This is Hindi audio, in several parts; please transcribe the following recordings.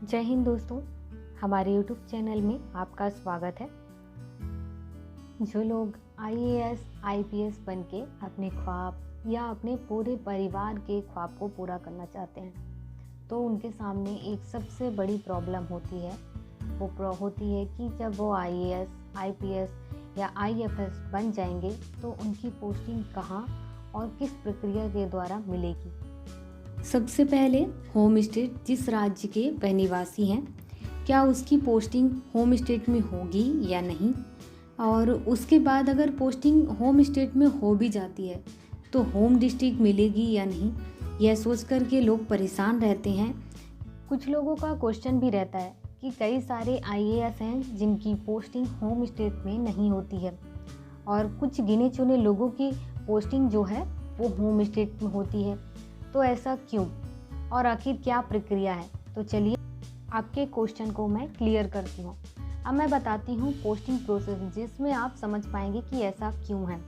जय हिंद दोस्तों, हमारे YouTube चैनल में आपका स्वागत है। जो लोग IAS, IPS बन के अपने ख्वाब या अपने पूरे परिवार के ख्वाब को पूरा करना चाहते हैं, तो उनके सामने एक सबसे बड़ी प्रॉब्लम होती है। वो होती है कि जब वो IAS, IPS या IFS बन जाएंगे तो उनकी पोस्टिंग कहाँ और किस प्रक्रिया के द्वारा मिलेगी। सबसे पहले होम स्टेट जिस राज्य के वह निवासी हैं, क्या उसकी पोस्टिंग होम स्टेट में होगी या नहीं, और उसके बाद अगर पोस्टिंग होम स्टेट में हो भी जाती है तो होम डिस्ट्रिक्ट मिलेगी या नहीं, यह सोच कर के लोग परेशान रहते हैं। कुछ लोगों का क्वेश्चन भी रहता है कि कई सारे IAS हैं जिनकी पोस्टिंग होम स्टेट में नहीं होती है और कुछ गिने चुने लोगों की पोस्टिंग जो है वो होम स्टेट में होती है। तो ऐसा क्यों और आखिर क्या प्रक्रिया है? तो चलिए आपके क्वेश्चन को मैं क्लियर करती हूँ। अब मैं बताती हूँ पोस्टिंग प्रोसेस, जिसमें आप समझ पाएंगे कि ऐसा क्यों है।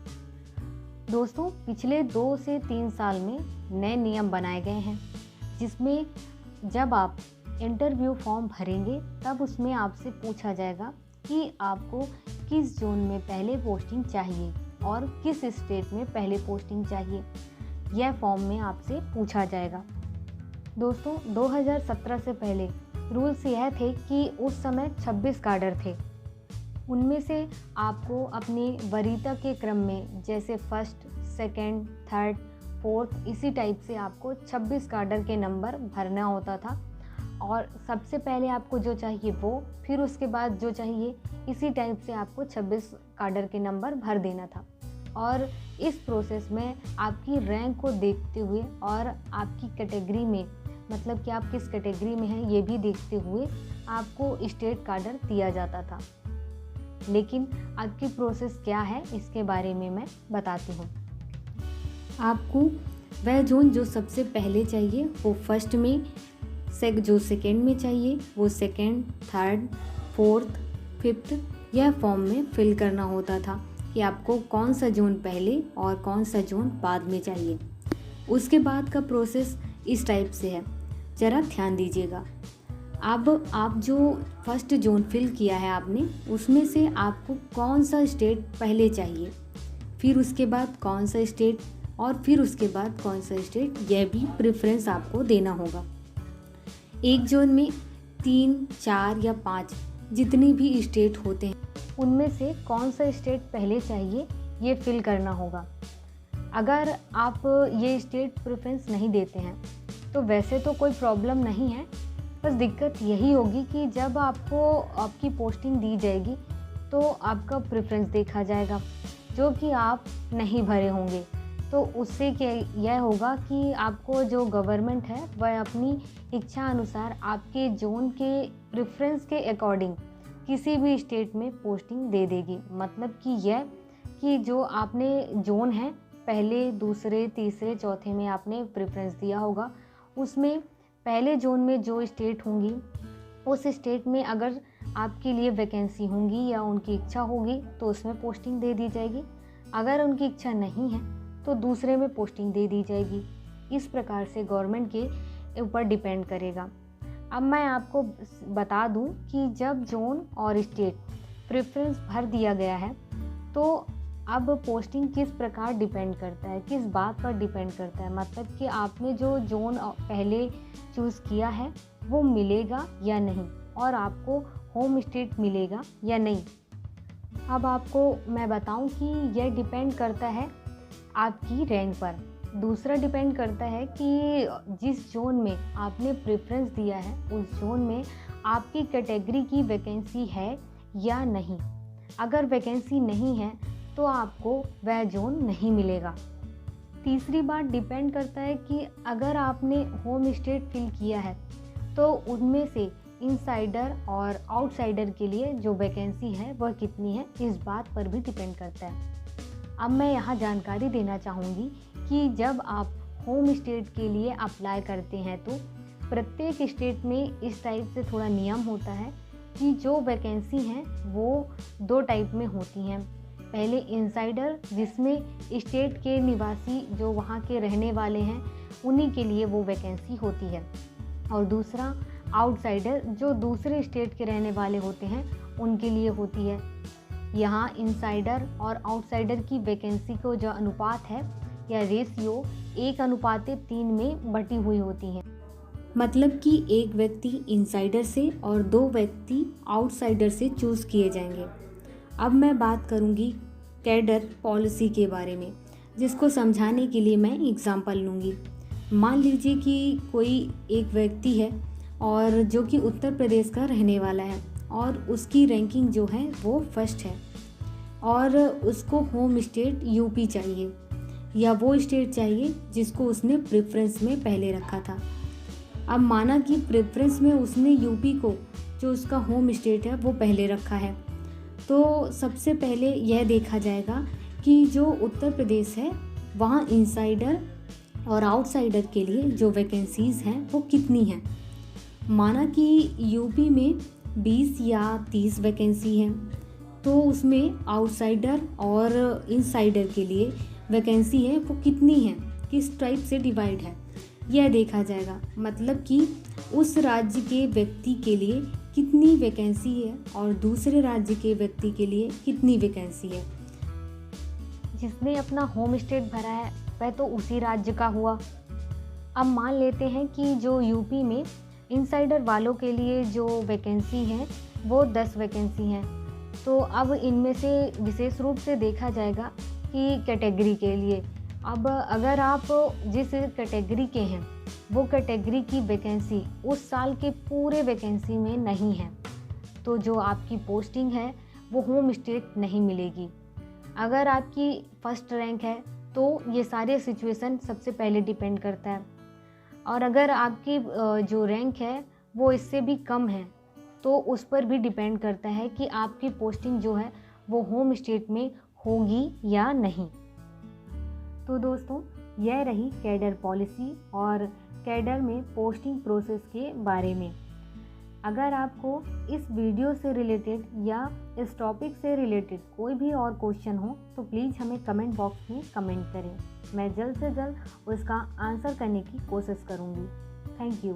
दोस्तों, पिछले 2 से 3 साल में नए नियम बनाए गए हैं, जिसमें जब आप इंटरव्यू फॉर्म भरेंगे तब उसमें आपसे पूछा जाएगा कि आपको किस जोन में पहले पोस्टिंग चाहिए और किस स्टेट में पहले पोस्टिंग चाहिए। यह फॉर्म में आपसे पूछा जाएगा। दोस्तों, 2017 से पहले रूल्स यह थे कि उस समय 26 कैडर थे। उनमें से आपको अपनी वरीयता के क्रम में, जैसे फर्स्ट, सेकंड, थर्ड, फोर्थ, इसी टाइप से आपको 26 कैडर के नंबर भरना होता था। और सबसे पहले आपको जो चाहिए वो, फिर उसके बाद जो चाहिए, इसी टाइप से आपको 26 कैडर के नंबर भर देना था। और इस प्रोसेस में आपकी रैंक को देखते हुए और आपकी कैटेगरी में, मतलब कि आप किस कैटेगरी में हैं, ये भी देखते हुए आपको स्टेट कैडर दिया जाता था। लेकिन आपकी प्रोसेस क्या है, इसके बारे में मैं बताती हूँ। आपको वह जोन जो सबसे पहले चाहिए वो फर्स्ट में, जो सेकेंड में चाहिए वो सेकेंड, थर्ड, फोर्थ, फिफ्थ, यह फॉर्म में फिल करना होता था कि आपको कौन सा जोन पहले और कौन सा जोन बाद में चाहिए। उसके बाद का प्रोसेस इस टाइप से है, ज़रा ध्यान दीजिएगा। अब आप जो फर्स्ट जोन फिल किया है आपने, उसमें से आपको कौन सा स्टेट पहले चाहिए, फिर उसके बाद कौन सा स्टेट, और फिर उसके बाद कौन सा स्टेट, यह भी प्रेफरेंस आपको देना होगा। एक जोन में 3, 4 या 5 जितने भी स्टेट होते हैं, उनमें से कौन सा स्टेट पहले चाहिए ये फिल करना होगा। अगर आप ये स्टेट प्रेफरेंस नहीं देते हैं तो वैसे तो कोई प्रॉब्लम नहीं है, बस दिक्कत यही होगी कि जब आपको आपकी पोस्टिंग दी जाएगी तो आपका प्रेफरेंस देखा जाएगा जो कि आप नहीं भरे होंगे। तो उससे क्या यह होगा कि आपको जो गवर्नमेंट है वह अपनी इच्छा अनुसार आपके जोन के प्रेफरेंस के अकॉर्डिंग किसी भी स्टेट में पोस्टिंग दे देगी। मतलब कि यह कि जो आपने जोन है, पहले, दूसरे, तीसरे, चौथे में आपने प्रेफरेंस दिया होगा, उसमें पहले जोन में जो स्टेट होंगी उस स्टेट में अगर आपके लिए वैकेंसी होंगी या उनकी इच्छा होगी तो उसमें पोस्टिंग दे दी जाएगी। अगर उनकी इच्छा नहीं है तो दूसरे में पोस्टिंग दे दी जाएगी। इस प्रकार से गवर्नमेंट के ऊपर डिपेंड करेगा। अब मैं आपको बता दूं कि जब जोन और स्टेट प्रेफरेंस भर दिया गया है तो अब पोस्टिंग किस प्रकार डिपेंड करता है, किस बात पर डिपेंड करता है, मतलब कि आपने जो जोन पहले चूज़ किया है वो मिलेगा या नहीं, और आपको होम स्टेट मिलेगा या नहीं। अब आपको मैं बताऊं कि यह डिपेंड करता है आपकी रैंक पर। दूसरा डिपेंड करता है कि जिस जोन में आपने प्रेफरेंस दिया है उस जोन में आपकी कैटेगरी की वैकेंसी है या नहीं। अगर वैकेंसी नहीं है तो आपको वह जोन नहीं मिलेगा। तीसरी बात डिपेंड करता है कि अगर आपने होम स्टेट फिल किया है तो उनमें से इनसाइडर और आउटसाइडर के लिए जो वैकेंसी है वह कितनी है, इस बात पर भी डिपेंड करता है। अब मैं यहाँ जानकारी देना चाहूँगी कि जब आप होम स्टेट के लिए अप्लाई करते हैं तो प्रत्येक स्टेट में इस टाइप से थोड़ा नियम होता है कि जो वैकेंसी हैं वो 2 टाइप में होती हैं। पहले इनसाइडर, जिसमें स्टेट के निवासी जो वहाँ के रहने वाले हैं उन्हीं के लिए वो वैकेंसी होती है, और दूसरा आउटसाइडर जो दूसरे स्टेट के रहने वाले होते हैं उनके लिए होती है। यहाँ इनसाइडर और आउटसाइडर की वैकेंसी को जो अनुपात है या रेशियो 1:3 में बटी हुई होती हैं। मतलब कि एक व्यक्ति इनसाइडर से और 2 व्यक्ति आउटसाइडर से चूज़ किए जाएंगे। अब मैं बात करूँगी कैडर पॉलिसी के बारे में, जिसको समझाने के लिए मैं एग्जाम्पल लूँगी। मान लीजिए कि कोई एक व्यक्ति है और जो कि उत्तर प्रदेश का रहने वाला है और उसकी रैंकिंग जो है वो फर्स्ट है और उसको होम स्टेट यूपी चाहिए या वो स्टेट चाहिए जिसको उसने प्रेफरेंस में पहले रखा था। अब माना कि प्रेफरेंस में उसने यूपी को, जो उसका होम स्टेट है, वो पहले रखा है, तो सबसे पहले यह देखा जाएगा कि जो उत्तर प्रदेश है वहाँ इनसाइडर और आउटसाइडर के लिए जो वैकेंसीज़ हैं वो कितनी हैं। माना कि यूपी में 20 या 30 वैकेंसी हैं, तो उसमें आउटसाइडर और इनसाइडर के लिए वैकेंसी है वो कितनी है, किस टाइप से डिवाइड है, यह देखा जाएगा। मतलब कि उस राज्य के व्यक्ति के लिए कितनी वैकेंसी है और दूसरे राज्य के व्यक्ति के लिए कितनी वैकेंसी है। जिसने अपना होम स्टेट भरा है वह तो उसी राज्य का हुआ। अब मान लेते हैं कि जो यूपी में इनसाइडर वालों के लिए जो वैकेंसी है वो 10 वैकेंसी हैं, तो अब इनमें से विशेष रूप से देखा जाएगा कि कैटेगरी के लिए। अब अगर आप जिस कैटेगरी के हैं वो कैटेगरी की वैकेंसी उस साल के पूरे वैकेंसी में नहीं है, तो जो आपकी पोस्टिंग है वो होम स्टेट नहीं मिलेगी। अगर आपकी फर्स्ट रैंक है तो ये सारे सिचुएशन सबसे पहले डिपेंड करता है, और अगर आपकी जो रैंक है वो इससे भी कम है तो उस पर भी डिपेंड करता है कि आपकी पोस्टिंग जो है वो होम स्टेट में होगी या नहीं। तो दोस्तों, यह रही कैडर पॉलिसी और कैडर में पोस्टिंग प्रोसेस के बारे में। अगर आपको इस वीडियो से रिलेटेड या इस टॉपिक से रिलेटेड कोई भी और क्वेश्चन हो तो प्लीज़ हमें कमेंट बॉक्स में कमेंट करें। मैं जल्द से जल्द उसका आंसर करने की कोशिश करूँगी। Thank you.